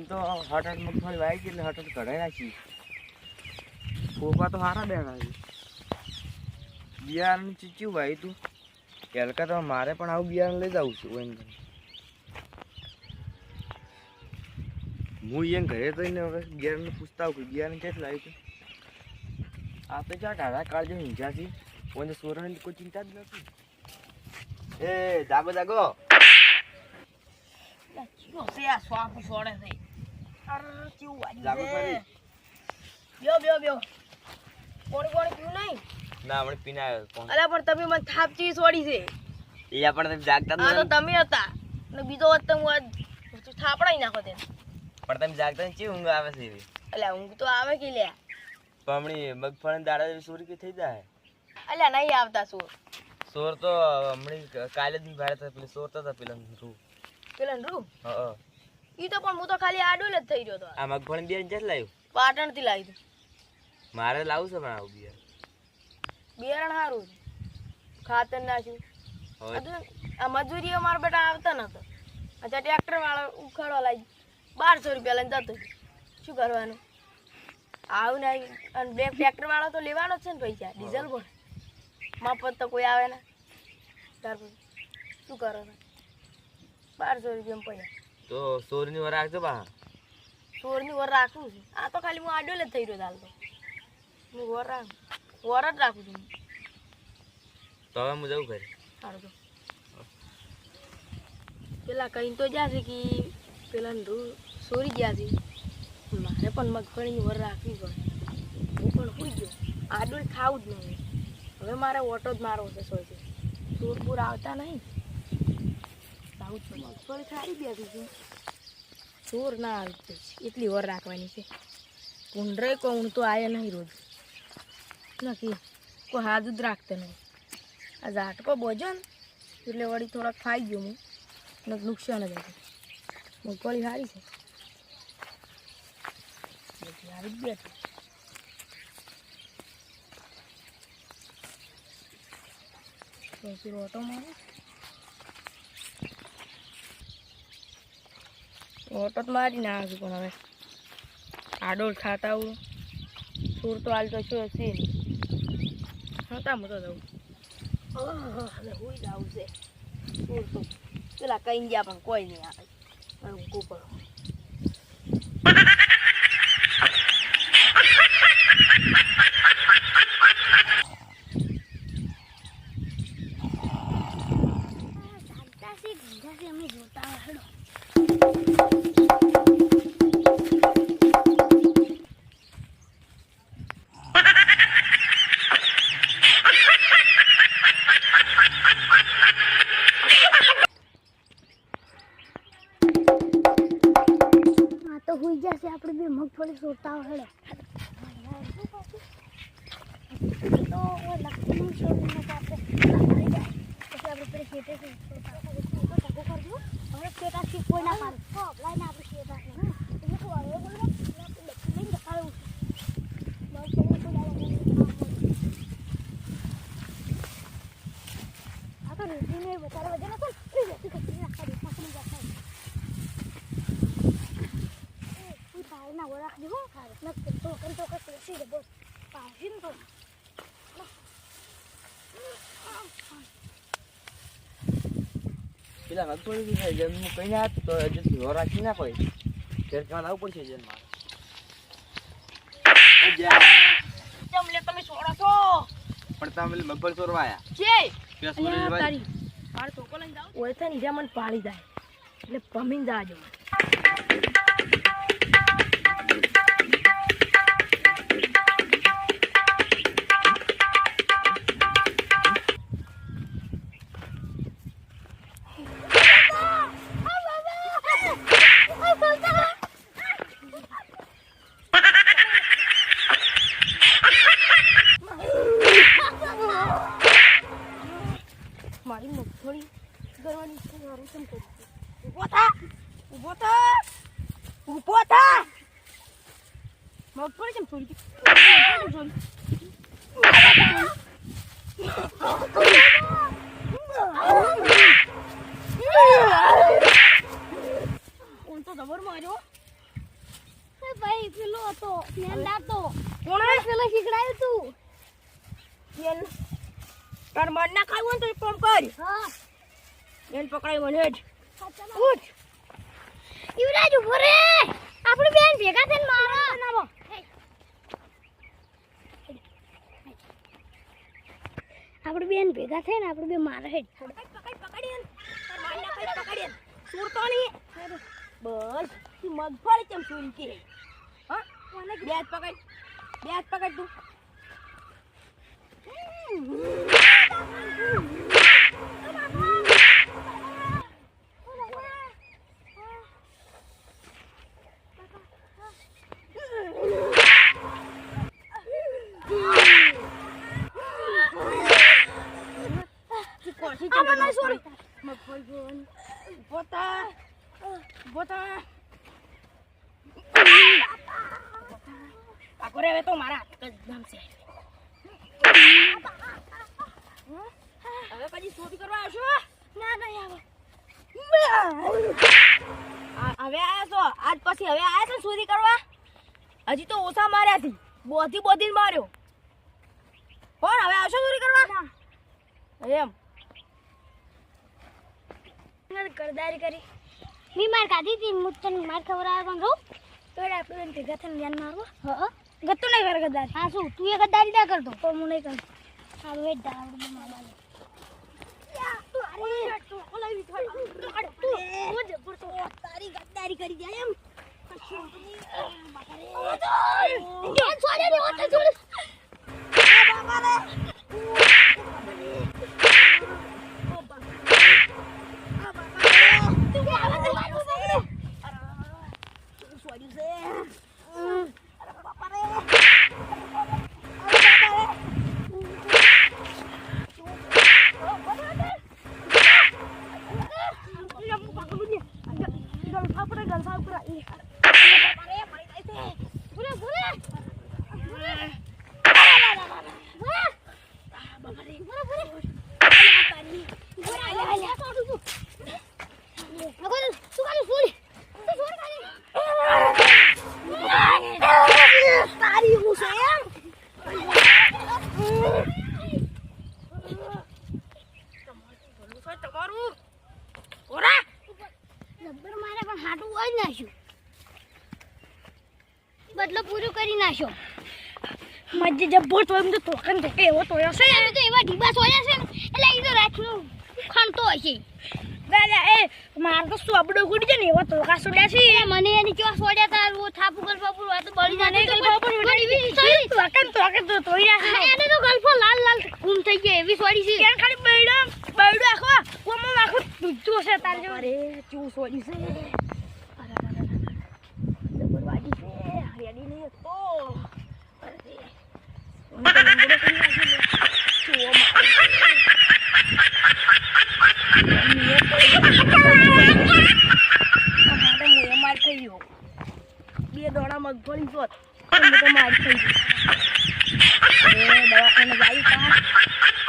તો હઠ મગફળી વાવી હતી એટલે હઠ કઢાઈ નાખી. ફોફા તો સારા બેઠા છે. બિયારણ ચીચ્યું વાવી તું કેલકા તો મારે પણ આવું બિયારણ લઈ જવું છું. હું એને ઘરે જઈને હવે બિયારણને પૂછતા આવું કે બિયારણ ક્યાંથી લાવ્યું હતું. આ તો ચાર ઢાળા કાળજો હિંજા છે. કોઈને સોરાની કોઈ ચિંતા જ નથી. એ જાગો જાગો ના આપણે પીના અલા પણ તમે મને થાપચી છોડી છે. એ આપણે જાગતા આ તો તમે હતા ને બીજો વખત હું આજ થાપડાઈ નાખો તે. પણ તમે જાગતા ચી ઊંઘ આવે છે એવી. અલ્યા ઊંઘ તો આવે કે લ્યા. હમણી મગફળી દાડા સોરી કે થઈ જાય. અલ્યા નહીં આવતા સોર. સોર તો હમણી કાલે જ ભારે હતા. પેલી સોર તો હતા પેલા રૂ. પેલા રૂ? હા. ઈ તો પણ હું તો ખાલી આડું જ થઈ રહ્યો તો. આ મગફળી બિયારણ ક્યાંથી લાવ્યું? પાટણ થી લાવી દઉં. મારે લાવું છે પણ આવું બિયારણ. બિયારણ સારું છે. ખાતર નાખ્યું. આ મજૂરી અમારા બેટા આવતા નતો. અચ્છા ટ્રેક્ટર વાળા ઉખાડવા લાગી 1200 રૂપિયા લઈને જતો. શું કરવાનું? આવું ને અને બે ટ્રેક્ટર વાળો તો લેવાનો છે ને પૈસા ડીઝલ પણ માફત તો કોઈ આવે ને. ત્યાર પછી શું કરો 1200 રૂપિયા પૈસા તો સોરની વાર રાખજો બા. સોરની વર રાખું છું. આ તો ખાલી હું આડો જ થઈ રહ્યો હાલ તો. હું વર રાખું જ રાખું છું. તો હવે હું જવું ઘરે. સારું તો પેલા કઈ તો જ્યાં છે કે પેલા સોરી ગયા છે. મારે પણ મગફળીની વર રાખવી પડે. હું પણ હોઈ ગયો આડું ખાવું જ નહીં. હવે મારે ઓટો જ મારવો છે સોચે. સોરપુર આવતા નહીં. આવું જ મગફળી સારી બેઠી છે. ચોર ના આવી એટલી વર રાખવાની છે. કુંડરે કહું તો આયા નહીં રોજ નથી કોઈ હાથ જ રાખતા નહીં. આ ઝાટકો બોજો ને એટલે વળી થોડાક ખાઈ ગયો હું ને નુકસાન જ હતું. મગફળી સારી છે. આવી જ બેઠી પછી ઓટો મારે. ઓટો જ મારી ના આવી પણ હવે આડોળ ખાતા આવું સુર તો હાલ તો શું હશે હતા હું તો જવું હોઈ જવું છે. સુર તો પેલા કઈ ગયા પણ કોઈ નહીં આવે. ઊંઘું પડો અમે જોતા હેડો. તો હુઈ જશે આપણે બે મગફળી સોતા હેડો. તો લક્ષ્મી છોડીને આપણે પછી આપણે પેલી ખેતે કરજો. હવે ખેતાથી કોઈ ના પાડે તો અપલાય ને આપણે ખેતા એટલે તો હવે બોલો લઈને જતા આ તો રેતીને વધારે વજન હતો ને રેતી કચરી રાખવા દે પાછળ જતા ના वो रख दो न तो कैसे दे बस पाहिन तो પેલા મગફળી થઈ જાય હું કઈ ના તો હજી ઢોર રાખી ના કોઈ ફેર કાં લાવવું પડશે જન મારે. કેમ લે તમે છોડો છો પણ તમે મગફળી ચોરવાયા છે કે સોરી તારી માર છોકો લઈને જાવ ઓય તો નીચે મને પાડી જાય એટલે પમીન જાજો. મારી મગફળી કરવાની છે મારું કેમ કરી ઊભો થા મગફળી કેમ છોડી કોણ તો જબર માર્યો ભાઈ પેલો હતો મેંદા તો કોણે પેલો શીખડાયું તું એન તાર મન ના ખાવું હોય તો એક કામ કર હા એન પકડાઈ મને જ ઉઠ યુવરાજ ઉભો રે આપણે બેન ભેગા થઈને મારો નામો આપણે બેન ભેગા થઈને આપણે બે મારે હેડ પકડી તાર મન ના ખાઈ પકડી સુરતો નહીં બસ તું મગફળી કેમ સુરી કે હા કોને બે હાથ પકડ તું હવે તો મારા હાથ જ નામ છે હવે પછી શોધ કરવા આવશો ના ના આવે હવે આયા છો આજ પછી હવે આયા છો ચોરી કરવા હજી તો ઓછા માર્યા થી બોધી માર્યો કોણ હવે આવશો ચોરી કરવા એમ કરદારી કરી મી માર કાઢી હતી હું તને માર ખવડાવવા પણ રહું તો આપણે બેન ભેગા થઈને ધ્યાન મારવા હા ગત્તુ નહીં કર ગદ્દારી હા શું તું એ ગદ્દારી ના કરતો તો હું નહીં કરું હા વેટ દાવડ મારવા તારી ગદ્દારી કરી જાય એમ બદલો પૂરો કરી નાખ્યો મજે જબ્બો તો એમ તો તોકન તો એવો તો હશે અમે તો એવા ઢીબા સોયા છે ને એટલે ઈ તો રાતનું ખાનતો હશે દાદા એ માર તો સોબડો ગુડી છે ને એવો તો કા સોડ્યા છે એ મને એની કેવા સોડ્યા તા રો થાપુ ગલફા પૂરો આ તો બળી જાને ગલફા પૂરો તોકન તો તોઈ રહ્યા એને તો ગલફો લાલ લાલ ગુમ થઈ ગયો એવી સોડી છે કેન ખાલી બૈડો આખો કોમો આખો તું છે તાર જો અરે ચૂ સોડી છે જબરવાડી છે હરિયાળી નહીં તો માર ખાઈ ગયો બે દોડા મગફળી જોત તો માર ખાઈ ગયો દવાખાને જાય તા